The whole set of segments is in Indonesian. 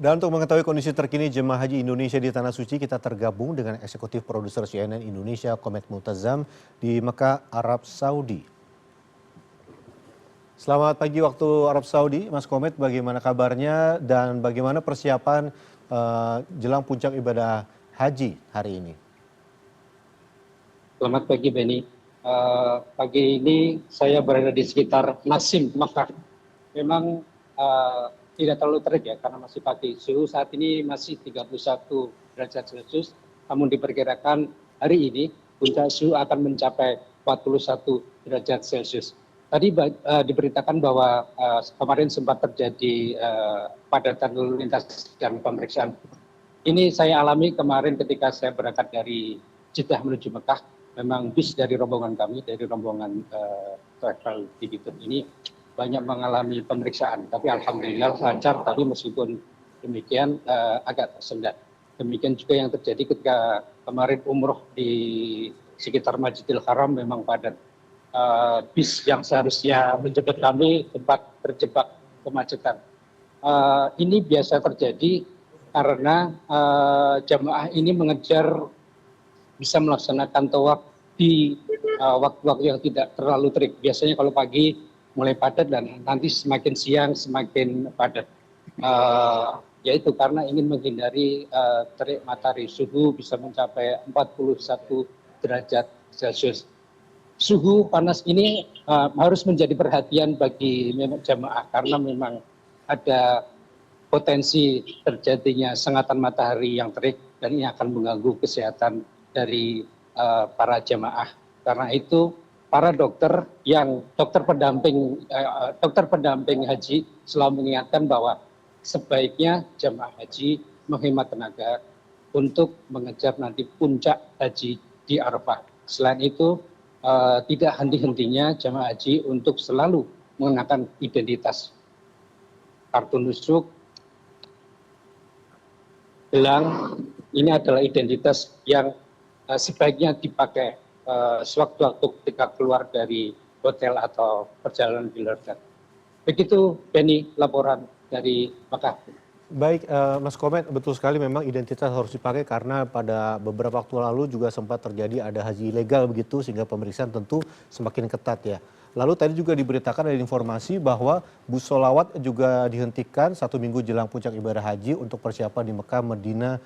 Dan untuk mengetahui kondisi terkini jemaah haji Indonesia di Tanah Suci, kita tergabung dengan eksekutif produser CNN Indonesia, Komet Multazam di Mekah, Arab Saudi. Selamat pagi waktu Arab Saudi, Mas Komet, bagaimana kabarnya dan bagaimana persiapan jelang puncak ibadah haji hari ini? Selamat pagi Benny. Pagi ini saya berada di sekitar Nasim, Makkah. Memang tidak terlalu terik ya karena masih pagi. Suhu saat ini masih 31 derajat Celcius. Namun diperkirakan hari ini puncak suhu akan mencapai 41 derajat Celcius. Tadi diberitakan bahwa kemarin sempat terjadi padatan lalu lintas dan pemeriksaan. Ini saya alami kemarin ketika saya berangkat dari Jeddah menuju Mekah. Memang bis dari rombongan kami, dari rombongan travel digital ini banyak mengalami pemeriksaan. Tapi alhamdulillah lancar, tapi meskipun demikian agak tersendat. Demikian juga yang terjadi ketika kemarin umroh di sekitar Masjidil Haram memang padat. Bis yang seharusnya menjemput kami sempat terjebak kemacetan. Ini biasa terjadi karena jamaah ini mengejar bisa melaksanakan tawaf di waktu-waktu yang tidak terlalu terik. Biasanya kalau pagi mulai padat dan nanti semakin siang semakin padat. Yaitu karena ingin menghindari terik matahari. Suhu bisa mencapai 41 derajat Celcius. Suhu panas ini harus menjadi perhatian bagi jamaah karena memang ada potensi terjadinya sengatan matahari yang terik dan ini akan mengganggu kesehatan dari para jamaah. Karena itu para dokter pendamping haji selalu mengingatkan bahwa sebaiknya jamaah haji menghemat tenaga untuk mengejar nanti puncak haji di Arafah. Selain itu tidak henti-hentinya jamaah haji untuk selalu mengenakan identitas, kartu nusuk, gelang. Ini adalah identitas yang sebaiknya dipakai sewaktu-waktu ketika keluar dari hotel atau perjalanan di luar negeri. Begitu Benny, laporan dari Mekah. Baik, Mas Komet, betul sekali memang identitas harus dipakai karena pada beberapa waktu lalu juga sempat terjadi ada haji ilegal begitu sehingga pemeriksaan tentu semakin ketat ya. Lalu tadi juga diberitakan ada informasi bahwa bus sholawat juga dihentikan 1 minggu jelang puncak ibadah haji untuk persiapan di Mekah, Medina,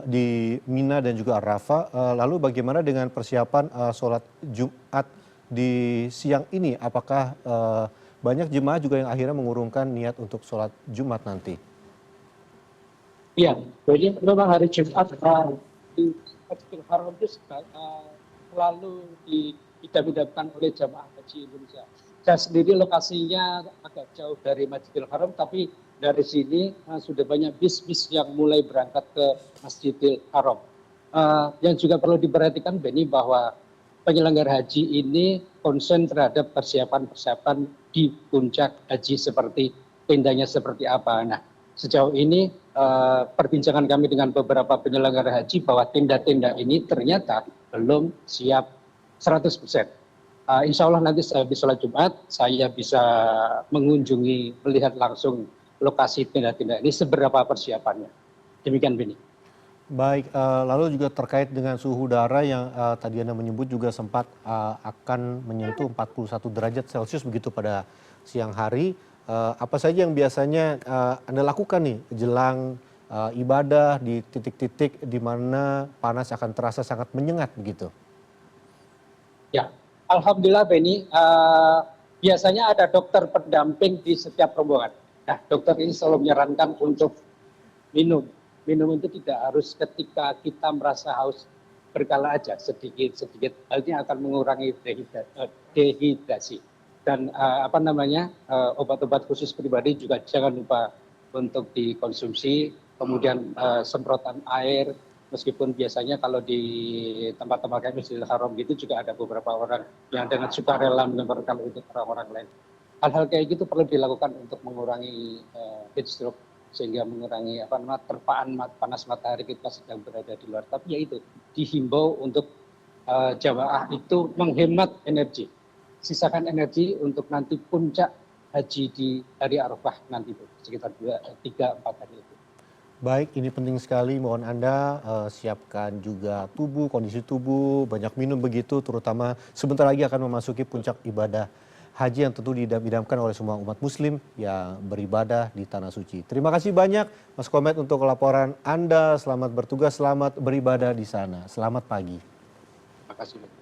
di Mina dan juga Arafah. Lalu bagaimana dengan persiapan sholat Jumat di siang ini? Apakah banyak jemaah juga yang akhirnya mengurungkan niat untuk sholat Jumat nanti? Iya, jadi memang hari Jumat di Masjidil Haram itu selalu diidam-idamkan oleh jamaah haji Indonesia. Saya sendiri lokasinya agak jauh dari Masjidil Haram, tapi dari sini sudah banyak bis-bis yang mulai berangkat ke Masjidil Haram. Yang juga perlu diperhatikan Benny bahwa penyelenggara haji ini konsen terhadap persiapan-persiapan di puncak haji seperti tendanya seperti apa. Nah, sejauh ini perbincangan kami dengan beberapa penyelenggara haji bahwa tenda-tenda ini ternyata belum siap 100%. Insya Allah nanti saya habis sholat Jumat, saya bisa mengunjungi, melihat langsung lokasi tenda-tenda ini seberapa persiapannya. Demikian Beni. Baik, lalu juga terkait dengan suhu udara yang tadi Anda menyebut juga sempat akan menyentuh 41 derajat Celcius begitu pada siang hari. Apa saja yang biasanya Anda lakukan nih jelang ibadah di titik-titik di mana panas akan terasa sangat menyengat begitu? Ya, alhamdulillah Benny, biasanya ada dokter pendamping di setiap rombongan. Nah, dokter ini selalu menyarankan untuk minum. Minum itu tidak harus ketika kita merasa haus, berkala aja sedikit-sedikit. Hal ini akan mengurangi dehidrasi. Dan obat-obat khusus pribadi juga jangan lupa untuk dikonsumsi. Kemudian semprotan air, meskipun biasanya kalau di tempat-tempat kayak Masjidil Haram gitu juga ada beberapa orang yang dengan sukarela menyemprotkan untuk orang-orang lain. Hal-hal kayak gitu perlu dilakukan untuk mengurangi heat stroke, sehingga mengurangi terpaan panas matahari kita sedang berada di luar. Tapi ya itu dihimbau untuk jamaah itu menghemat energi, sisakan energi untuk nanti puncak haji di hari Arafah nanti itu sekitar 3-4 hari itu. Baik, ini penting sekali. Mohon Anda siapkan juga tubuh, kondisi tubuh, banyak minum begitu, terutama sebentar lagi akan memasuki puncak ibadah haji yang tentu didam-idamkan oleh semua umat muslim yang beribadah di Tanah Suci. Terima kasih banyak Mas Komet untuk laporan Anda. Selamat bertugas, selamat beribadah di sana. Selamat pagi. Terima kasih.